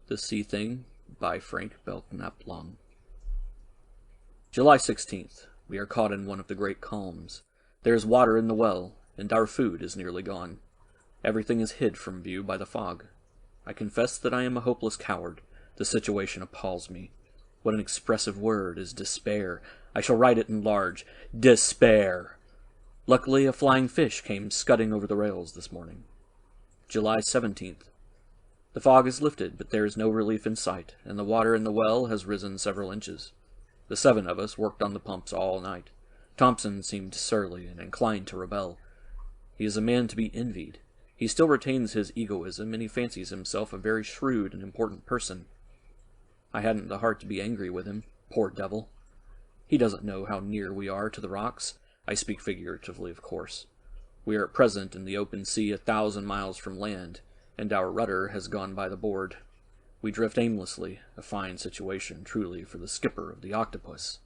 The Sea Thing by Frank Belknap. July 16th. We are caught in one of the great calms. There is water in the well, and our food is nearly gone. Everything is hid from view by the fog. I confess that I am a hopeless coward. The situation appalls me. What an expressive word is despair. I shall write it in large. Despair! Luckily, a flying fish came scudding over the rails this morning. July 17th. The fog is lifted, but there is no relief in sight, and the water in the well has risen several inches. The 7 of us worked on the pumps all night. Thompson seemed surly and inclined to rebel. He is a man to be envied. He still retains his egoism, and he fancies himself a very shrewd and important person. I hadn't the heart to be angry with him, poor devil. He doesn't know how near we are to the rocks. I speak figuratively, of course. We are at present in the open sea 1,000 miles from land, and our rudder has gone by the board. We drift aimlessly, a fine situation, truly, for the skipper of the Octopus.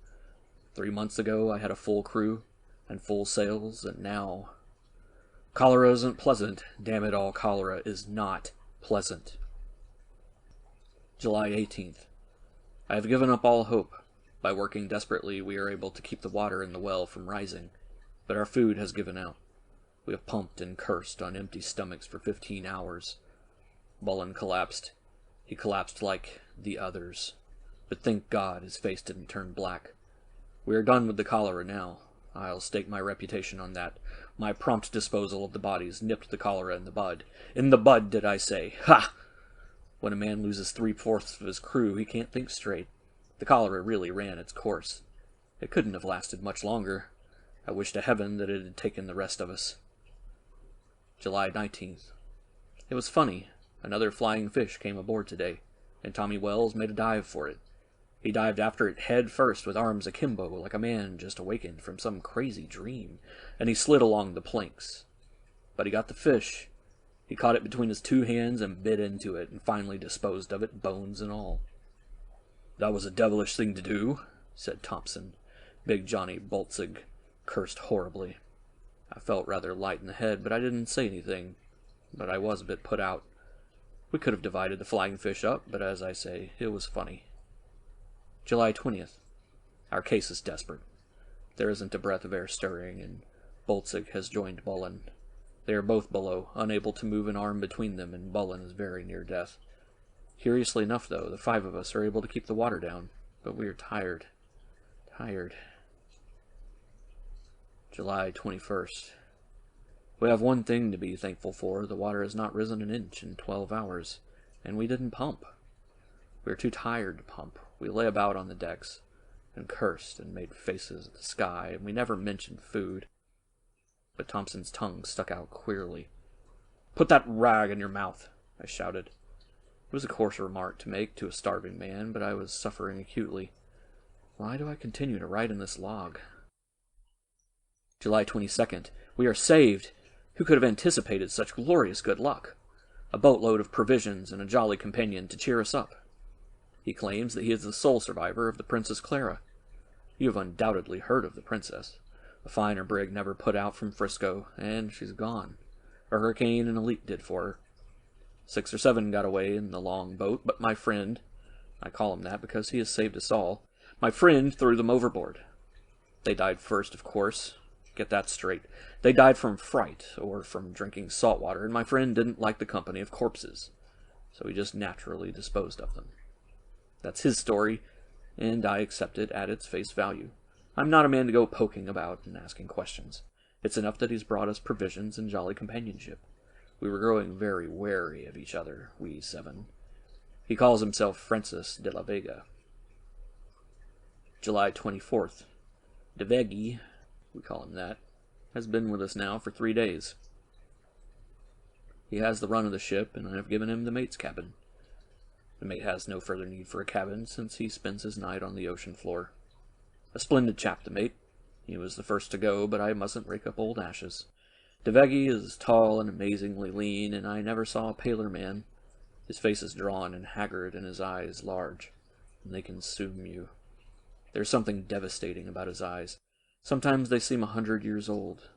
3 months ago I had a full crew, and full sails, and now... Cholera isn't pleasant. Damn it all, cholera is not pleasant. July 18th. I have given up all hope. By working desperately, we are able to keep the water in the well from rising, but our food has given out. We have pumped and cursed on empty stomachs for 15 hours. Bullen collapsed. He collapsed like the others. But thank God his face didn't turn black. We are done with the cholera now. I'll stake my reputation on that. My prompt disposal of the bodies nipped the cholera in the bud. In the bud, did I say? Ha! When a man loses 3/4 of his crew, he can't think straight. The cholera really ran its course. It couldn't have lasted much longer. I wish to heaven that it had taken the rest of us. July 19th. It was funny. Another flying fish came aboard today, and Tommy Wells made a dive for it. He dived after it head first with arms akimbo, like a man just awakened from some crazy dream, and he slid along the planks. But he got the fish. He caught it between his 2 hands and bit into it, and finally disposed of it, bones and all. "That was a devilish thing to do," said Thompson. Big Johnny Boltzig cursed horribly. I felt rather light in the head, but I didn't say anything. But I was a bit put out. We could have divided the flying fish up, but as I say, it was funny. July 20th. Our case is desperate. There isn't a breath of air stirring, and Boltzig has joined Bullen. They are both below, unable to move an arm between them, and Bullen is very near death. Curiously enough, though, the 5 of us are able to keep the water down, but we are tired. Tired. July 21st. We have one thing to be thankful for. The water has not risen an inch in 12 hours, and we didn't pump. We are too tired to pump. We lay about on the decks, and cursed and made faces at the sky, and we never mentioned food. But Thompson's tongue stuck out queerly. "Put that rag in your mouth," I shouted. It was a coarse remark to make to a starving man, but I was suffering acutely. Why do I continue to write in this log? July 22nd. We are saved! Who could have anticipated such glorious good luck? A boatload of provisions and a jolly companion to cheer us up. He claims that he is the sole survivor of the Princess Clara. You have undoubtedly heard of the princess. A finer brig never put out from Frisco, and she's gone. A hurricane and a leak did for her. 6 or 7 got away in the long boat, but my friend, I call him that because he has saved us all, my friend threw them overboard. They died first, of course. Get that straight. They died from fright, or from drinking salt water, and my friend didn't like the company of corpses, so he just naturally disposed of them. That's his story, and I accept it at its face value. I'm not a man to go poking about and asking questions. It's enough that he's brought us provisions and jolly companionship. We were growing very wary of each other, we 7. He calls himself Francis de la Vega. July 24th. De Vega, we call him that, has been with us now for 3 days. He has the run of the ship, and I have given him the mate's cabin. The mate has no further need for a cabin, since he spends his night on the ocean floor. A splendid chap, the mate. He was the first to go, but I mustn't rake up old ashes. De Vega is tall and amazingly lean, and I never saw a paler man. His face is drawn and haggard, and his eyes large, and they consume you. There's something devastating about his eyes. Sometimes they seem 100 years old.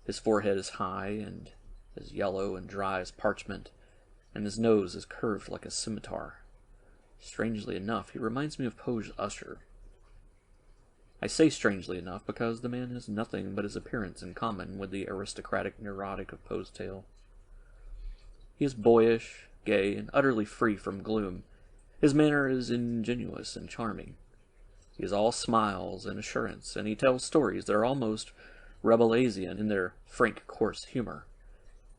His forehead is high, and as yellow and dry as parchment, and his nose is curved like a scimitar. Strangely enough, he reminds me of Poe's Usher. I say strangely enough because the man has nothing but his appearance in common with the aristocratic neurotic of Poe's tale. He is boyish, gay, and utterly free from gloom. His manner is ingenuous and charming. He is all smiles and assurance, and he tells stories that are almost Rabelaisian in their frank, coarse humor.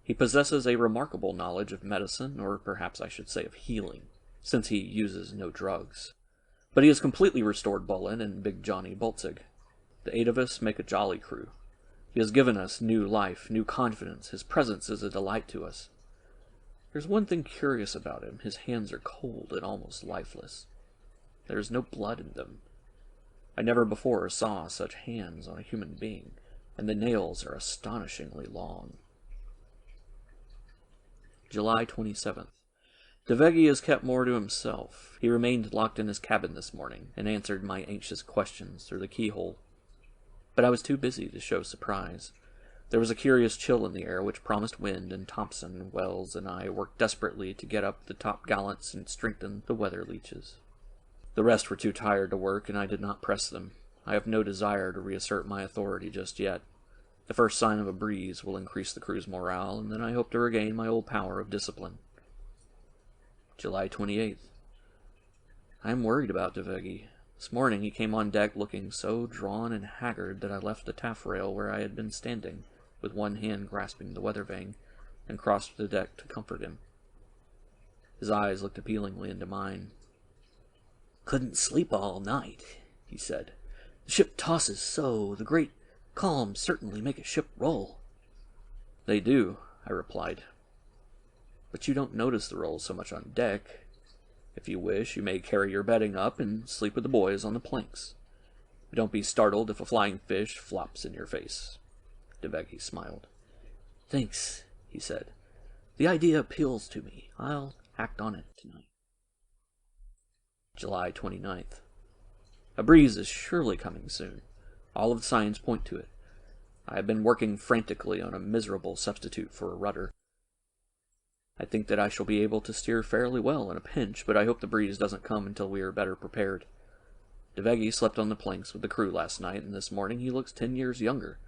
He possesses a remarkable knowledge of medicine, or perhaps I should say of healing, since he uses no drugs. But he has completely restored Bullen and Big Johnny Boltzig. The 8 of us make a jolly crew. He has given us new life, new confidence. His presence is a delight to us. There's one thing curious about him. His hands are cold and almost lifeless. There is no blood in them. I never before saw such hands on a human being, and the nails are astonishingly long. July 27th. Devegi is kept more to himself. He remained locked in his cabin this morning, and answered my anxious questions through the keyhole. But I was too busy to show surprise. There was a curious chill in the air which promised wind, and Thompson, Wells, and I worked desperately to get up the topgallants and strengthen the weather leeches. The rest were too tired to work, and I did not press them. I have no desire to reassert my authority just yet. The first sign of a breeze will increase the crew's morale, and then I hope to regain my old power of discipline. July 28th. I am worried about Devegi. This morning he came on deck looking so drawn and haggard that I left the taffrail where I had been standing, with one hand grasping the weather vane, and crossed the deck to comfort him. His eyes looked appealingly into mine. "Couldn't sleep all night," he said. "The ship tosses so. The great calms certainly make a ship roll." "They do," I replied. "But you don't notice the roll so much on deck. If you wish, you may carry your bedding up and sleep with the boys on the planks. But don't be startled if a flying fish flops in your face." Devegi smiled. "Thanks," he said. "The idea appeals to me. I'll act on it tonight." July 29th. A breeze is surely coming soon. All of the signs point to it. I have been working frantically on a miserable substitute for a rudder. I think that I shall be able to steer fairly well in a pinch, but I hope the breeze doesn't come until we are better prepared. Devegi slept on the planks with the crew last night, and this morning he looks 10 years younger.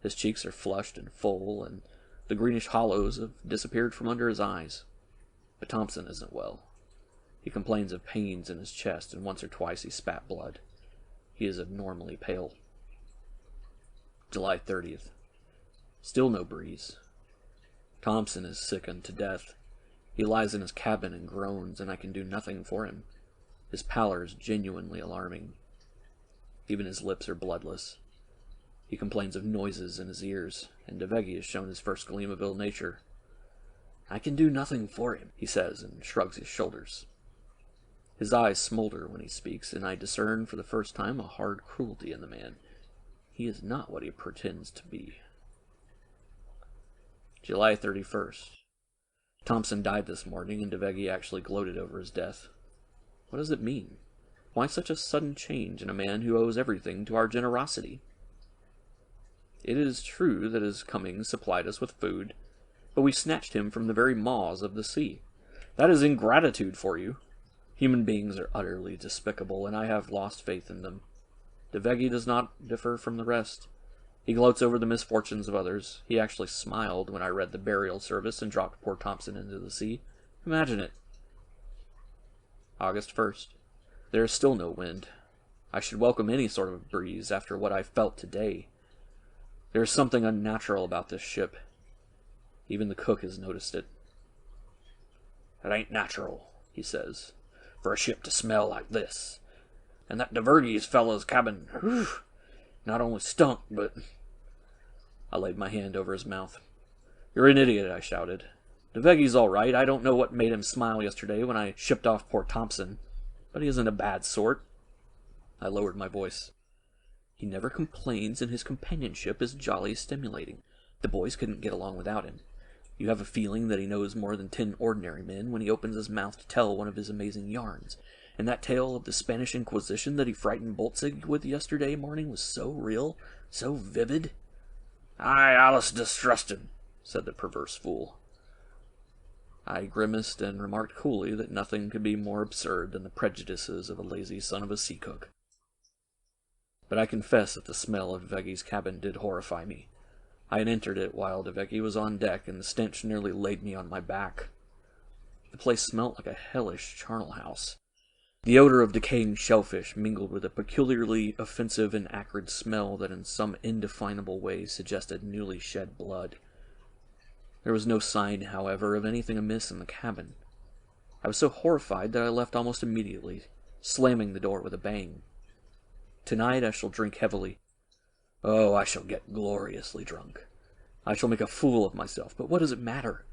His cheeks are flushed and full, and the greenish hollows have disappeared from under his eyes. But Thompson isn't well. He complains of pains in his chest, and once or twice he spat blood. He is abnormally pale. July 30th. Still no breeze. Thompson is sick unto death. He lies in his cabin and groans, and I can do nothing for him. His pallor is genuinely alarming. Even his lips are bloodless. He complains of noises in his ears, and Devegi has shown his first gleam of ill nature. "I can do nothing for him," he says, and shrugs his shoulders. His eyes smolder when he speaks, and I discern for the first time a hard cruelty in the man. He is not what he pretends to be. July 31st. Thompson died this morning, and Devegi actually gloated over his death. What does it mean? Why such a sudden change in a man who owes everything to our generosity? It is true that his coming supplied us with food, but we snatched him from the very maws of the sea. That is ingratitude for you. Human beings are utterly despicable, and I have lost faith in them. Devegi does not differ from the rest. He gloats over the misfortunes of others. He actually smiled when I read the burial service and dropped poor Thompson into the sea. Imagine it. August 1st. There is still no wind. I should welcome any sort of breeze after what I felt today. There is something unnatural about this ship. Even the cook has noticed it. "It ain't natural," he says, "for a ship to smell like this. And that Devegi fellow's cabin, whew, not only stunk, but..." I laid my hand over his mouth. "You're an idiot," I shouted. "Devegi's all right. I don't know what made him smile yesterday when I shipped off poor Thompson, but he isn't a bad sort." I lowered my voice. "He never complains, and his companionship is jolly stimulating. The boys couldn't get along without him. You have a feeling that he knows more than 10 ordinary men when he opens his mouth to tell one of his amazing yarns. And that tale of the Spanish Inquisition that he frightened Boltzig with yesterday morning was so real, so vivid." "I allus distrust him," said the perverse fool. I grimaced and remarked coolly that nothing could be more absurd than the prejudices of a lazy son of a sea cook. But I confess that the smell of Vega's cabin did horrify me. I had entered it while Vega was on deck, and the stench nearly laid me on my back. The place smelt like a hellish charnel house. The odor of decaying shellfish mingled with a peculiarly offensive and acrid smell that in some indefinable way suggested newly shed blood. There was no sign, however, of anything amiss in the cabin. I was so horrified that I left almost immediately, slamming the door with a bang. Tonight I shall drink heavily. Oh, I shall get gloriously drunk. I shall make a fool of myself, but what does it matter?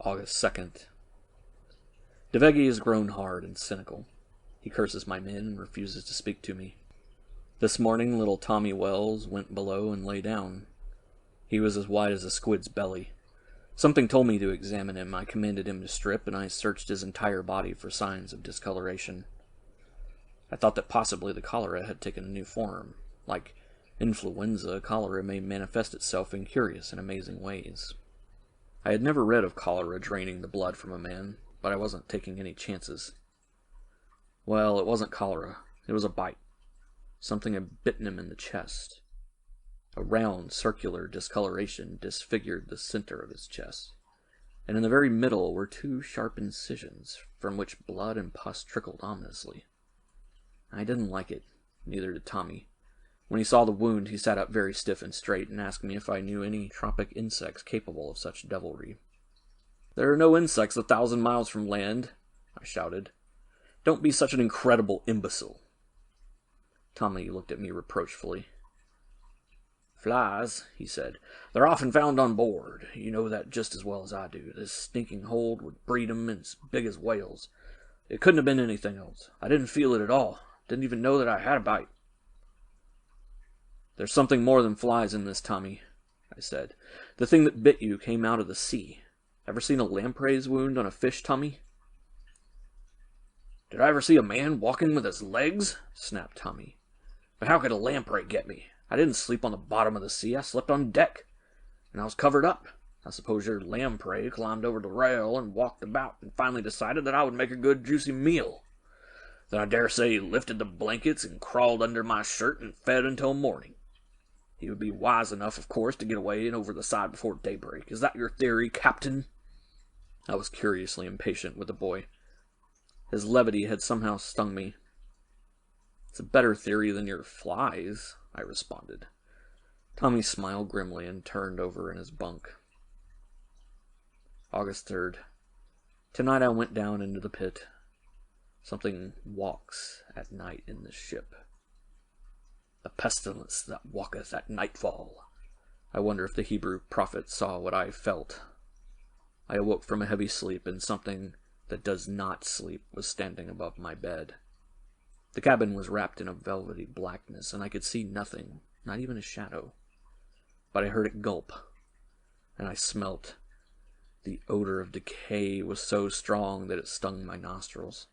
August 2nd. Vega has grown hard and cynical. He curses my men and refuses to speak to me. This morning, little Tommy Wells went below and lay down. He was as wide as a squid's belly. Something told me to examine him. I commanded him to strip, and I searched his entire body for signs of discoloration. I thought that possibly the cholera had taken a new form. Like influenza, cholera may manifest itself in curious and amazing ways. I had never read of cholera draining the blood from a man, but I wasn't taking any chances. Well, it wasn't cholera. It was a bite. Something had bitten him in the chest. A round, circular discoloration disfigured the center of his chest, and in the very middle were two sharp incisions, from which blood and pus trickled ominously. I didn't like it, neither did Tommy. When he saw the wound, he sat up very stiff and straight and asked me if I knew any tropic insects capable of such devilry. "There are no insects 1,000 miles from land," I shouted. "Don't be such an incredible imbecile." Tommy looked at me reproachfully. "Flies," he said. "They're often found on board. You know that just as well as I do. This stinking hold would breed 'em as big as whales. It couldn't have been anything else. I didn't feel it at all. Didn't even know that I had a bite." "There's something more than flies in this, Tommy," I said. "The thing that bit you came out of the sea. Ever seen a lamprey's wound on a fish, Tommy?" "Did I ever see a man walking with his legs?" snapped Tommy. "But how could a lamprey get me? I didn't sleep on the bottom of the sea. I slept on deck. And I was covered up. I suppose your lamprey climbed over the rail and walked about and finally decided that I would make a good juicy meal. Then I dare say he lifted the blankets and crawled under my shirt and fed until morning. He would be wise enough, of course, to get away and over the side before daybreak. Is that your theory, Captain?" I was curiously impatient with the boy. His levity had somehow stung me. "It's a better theory than your flies," I responded. Tommy smiled grimly and turned over in his bunk. August 3rd. Tonight I went down into the pit. Something walks at night in this ship. "The pestilence that walketh at nightfall." I wonder if the Hebrew prophet saw what I felt. I awoke from a heavy sleep, and something that does not sleep was standing above my bed. The cabin was wrapped in a velvety blackness, and I could see nothing, not even a shadow. But I heard it gulp, and I smelt. The odor of decay was so strong that it stung my nostrils,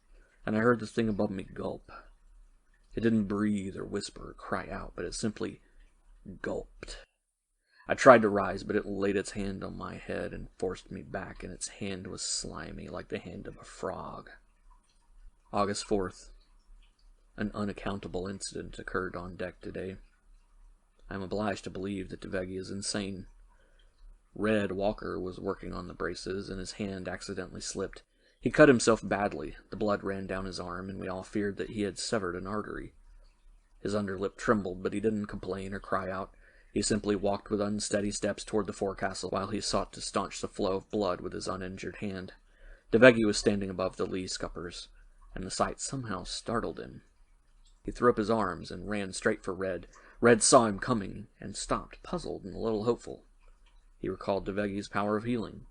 and I heard the thing above me gulp. It didn't breathe or whisper or cry out, but it simply gulped. I tried to rise, but it laid its hand on my head and forced me back, and its hand was slimy like the hand of a frog. August 4th. An unaccountable incident occurred on deck today. I am obliged to believe that Vega is insane. Red Walker was working on the braces, and his hand accidentally slipped. He cut himself badly. The blood ran down his arm, and we all feared that he had severed an artery. His underlip trembled, but he didn't complain or cry out. He simply walked with unsteady steps toward the forecastle while he sought to staunch the flow of blood with his uninjured hand. Vega was standing above the lee scuppers, and the sight somehow startled him. He threw up his arms and ran straight for Red. Red saw him coming and stopped, puzzled and a little hopeful. He recalled Vega's power of healing.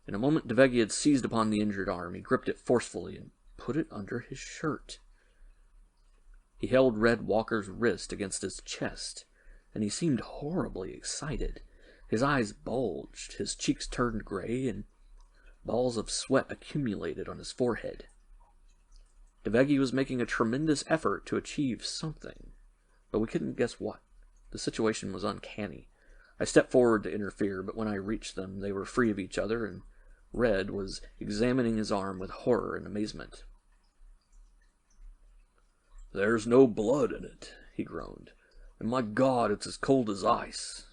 In a moment, Vega had seized upon the injured arm. He gripped it forcefully and put it under his shirt. He held Red Walker's wrist against his chest, and he seemed horribly excited. His eyes bulged, his cheeks turned gray, and balls of sweat accumulated on his forehead. Vega was making a tremendous effort to achieve something, but we couldn't guess what. The situation was uncanny. I stepped forward to interfere, but when I reached them, they were free of each other, and Red was examining his arm with horror and amazement. "There's no blood in it," he groaned. "And my God, it's as cold as ice."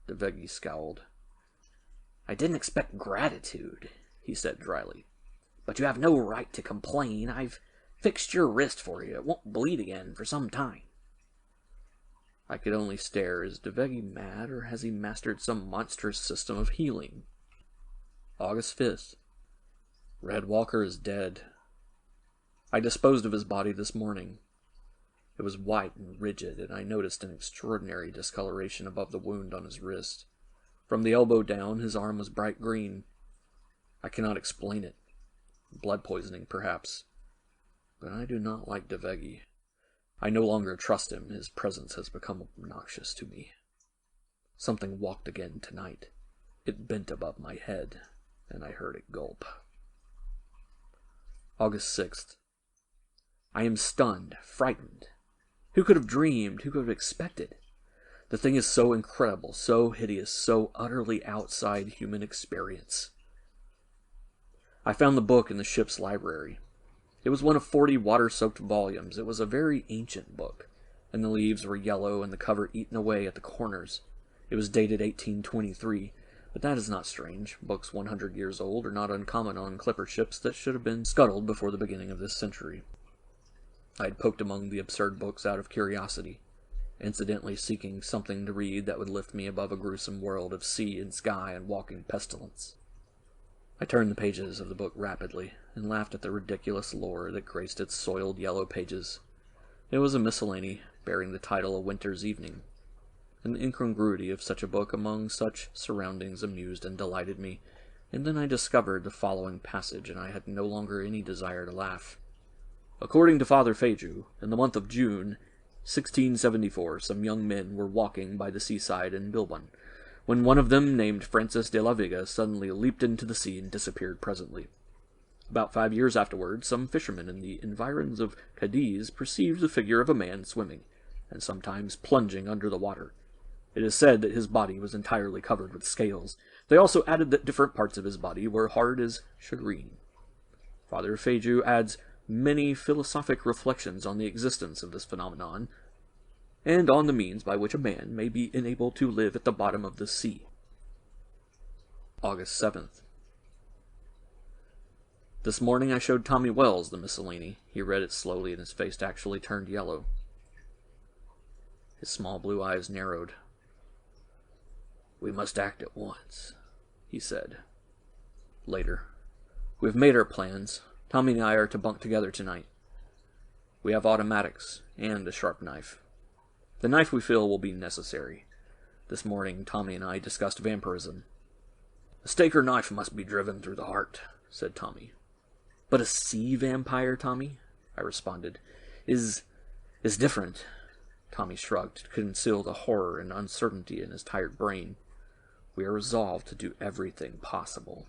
DeVeggie scowled. "I didn't expect gratitude," he said dryly. "But you have no right to complain. I've fixed your wrist for you. It won't bleed again for some time." I could only stare. Is DeVeggie mad, or has he mastered some monstrous system of healing? August 5th. Red Walker is dead. I disposed of his body this morning. It was white and rigid, and I noticed an extraordinary discoloration above the wound on his wrist. From the elbow down, his arm was bright green. I cannot explain it. Blood poisoning, perhaps. But I do not like DeVeggie. I no longer trust him. His presence has become obnoxious to me. Something walked again tonight. It bent above my head, and I heard it gulp. August 6th. I am stunned, frightened. Who could have dreamed? Who could have expected? The thing is so incredible, so hideous, so utterly outside human experience. I found the book in the ship's library. It was one of 40 water-soaked volumes. It was a very ancient book, and the leaves were yellow and the cover eaten away at the corners. It was dated 1823, but that is not strange. Books 100 years old are not uncommon on clipper ships that should have been scuttled before the beginning of this century. I had poked among the absurd books out of curiosity, incidentally seeking something to read that would lift me above a gruesome world of sea and sky and walking pestilence. I turned the pages of the book rapidly, and laughed at the ridiculous lore that graced its soiled yellow pages. It was a miscellany, bearing the title A Winter's Evening. An incongruity of such a book among such surroundings amused and delighted me, and then I discovered the following passage, and I had no longer any desire to laugh. According to Father Feju, in the month of June, 1674, some young men were walking by the seaside in Bilbon, when one of them, named Francis de la Vega, suddenly leaped into the sea and disappeared presently. About 5 years afterward, some fishermen in the environs of Cadiz perceived the figure of a man swimming, and sometimes plunging under the water. It is said that his body was entirely covered with scales. They also added that different parts of his body were hard as shagreen. Father Feju adds many philosophic reflections on the existence of this phenomenon, and on the means by which a man may be enabled to live at the bottom of the sea. August 7th. This morning I showed Tommy Wells the miscellany. He read it slowly, and his face actually turned yellow. His small blue eyes narrowed. "We must act at once," he said. Later. "We've made our plans. Tommy and I are to bunk together tonight. We have automatics and a sharp knife. The knife we feel will be necessary. This morning Tommy and I discussed vampirism. A stake or knife must be driven through the heart," said Tommy. "But a sea vampire, Tommy," I responded, is different." Tommy shrugged to conceal the horror and uncertainty in his tired brain. "We are resolved to do everything possible."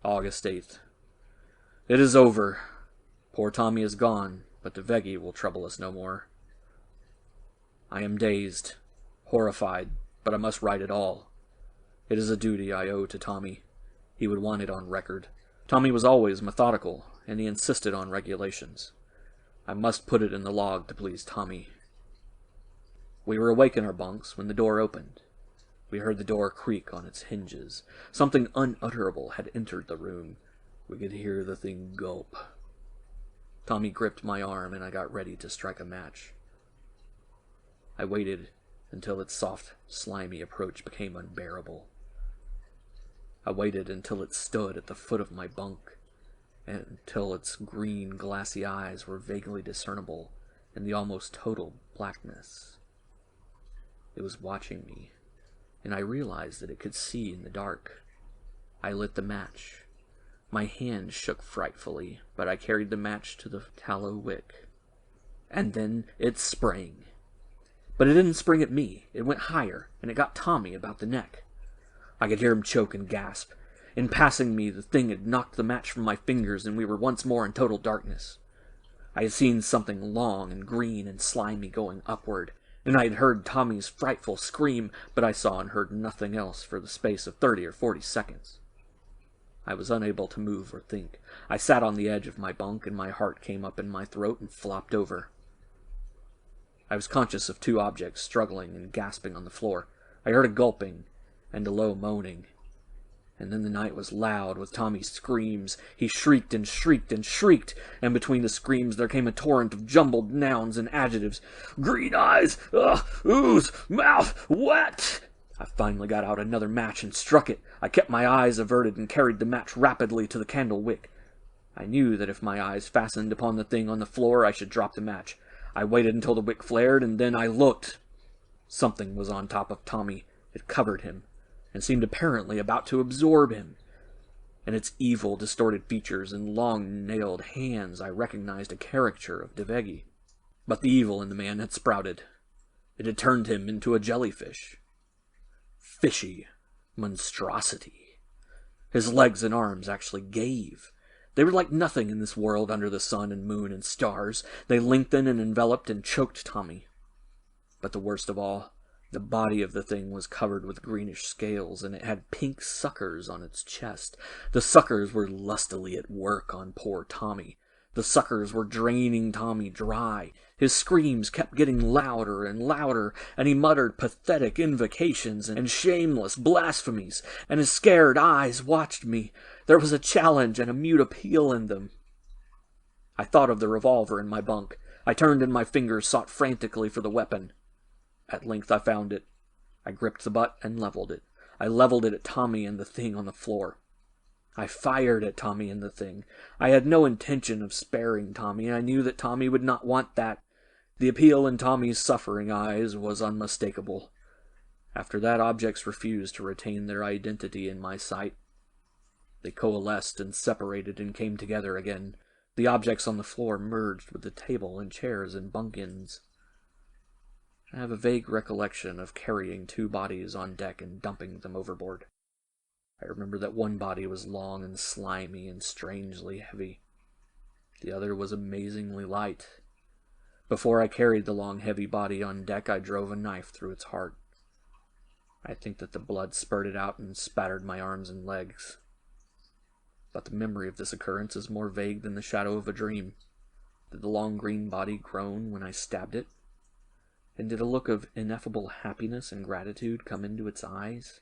August 8th. It is over. Poor Tommy is gone, but DeVeggie will trouble us no more. I am dazed, horrified, but I must write it all. It is a duty I owe to Tommy. He would want it on record. Tommy was always methodical, and he insisted on regulations. I must put it in the log to please Tommy. We were awake in our bunks when the door opened. We heard the door creak on its hinges. Something unutterable had entered the room. We could hear the thing gulp. Tommy gripped my arm, and I got ready to strike a match. I waited until its soft, slimy approach became unbearable. I waited until it stood at the foot of my bunk, and until its green, glassy eyes were vaguely discernible in the almost total blackness. It was watching me, and I realized that it could see in the dark. I lit the match. My hand shook frightfully, but I carried the match to the tallow wick. And then it sprang. But it didn't spring at me. It went higher, and it got Tommy about the neck. I could hear him choke and gasp. In passing me, the thing had knocked the match from my fingers, and we were once more in total darkness. I had seen something long and green and slimy going upward, and I had heard Tommy's frightful scream, but I saw and heard nothing else for the space of 30 or 40 seconds. I was unable to move or think. I sat on the edge of my bunk, and my heart came up in my throat and flopped over. I was conscious of two objects struggling and gasping on the floor. I heard a gulping and a low moaning. And then the night was loud with Tommy's screams. He shrieked and shrieked and shrieked, and between the screams there came a torrent of jumbled nouns and adjectives. Green eyes, ooze, mouth, wet. I finally got out another match and struck it. I kept my eyes averted and carried the match rapidly to the candle wick. I knew that if my eyes fastened upon the thing on the floor, I should drop the match. I waited until the wick flared, and then I looked. Something was on top of Tommy. It covered him, and seemed apparently about to absorb him. In its evil, distorted features and long-nailed hands, I recognized a caricature of Vega. But the evil in the man had sprouted. It had turned him into a jellyfish. Fishy monstrosity. His legs and arms actually gave. They were like nothing in this world under the sun and moon and stars. They lengthened and enveloped and choked Tommy. But the worst of all, the body of the thing was covered with greenish scales, and it had pink suckers on its chest. The suckers were lustily at work on poor Tommy. The suckers were draining Tommy dry. His screams kept getting louder and louder, and he muttered pathetic invocations and shameless blasphemies, and his scared eyes watched me. There was a challenge and a mute appeal in them. I thought of the revolver in my bunk. I turned and my fingers sought frantically for the weapon. At length I found it. I gripped the butt and leveled it. I leveled it at Tommy and the thing on the floor. I fired at Tommy and the thing. I had no intention of sparing Tommy, and I knew that Tommy would not want that. The appeal in Tommy's suffering eyes was unmistakable. After that, objects refused to retain their identity in my sight. They coalesced and separated and came together again. The objects on the floor merged with the table and chairs and bunk ends. I have a vague recollection of carrying two bodies on deck and dumping them overboard. I remember that one body was long and slimy and strangely heavy. The other was amazingly light. Before I carried the long, heavy body on deck, I drove a knife through its heart. I think that the blood spurted out and spattered my arms and legs. But the memory of this occurrence is more vague than the shadow of a dream. Did the long green body groan when I stabbed it? And did a look of ineffable happiness and gratitude come into its eyes?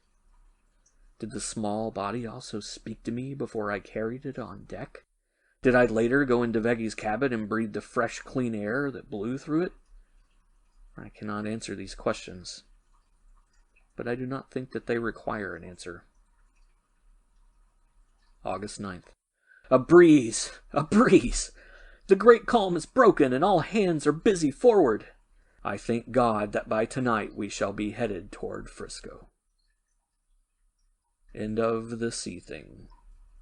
Did the small body also speak to me before I carried it on deck? Did I later go into Vega's cabin and breathe the fresh, clean air that blew through it? I cannot answer these questions, but I do not think that they require an answer. August 9th. A breeze! A breeze! The great calm is broken, and all hands are busy forward. I thank God that by tonight we shall be headed toward Frisco. End of The Sea Thing.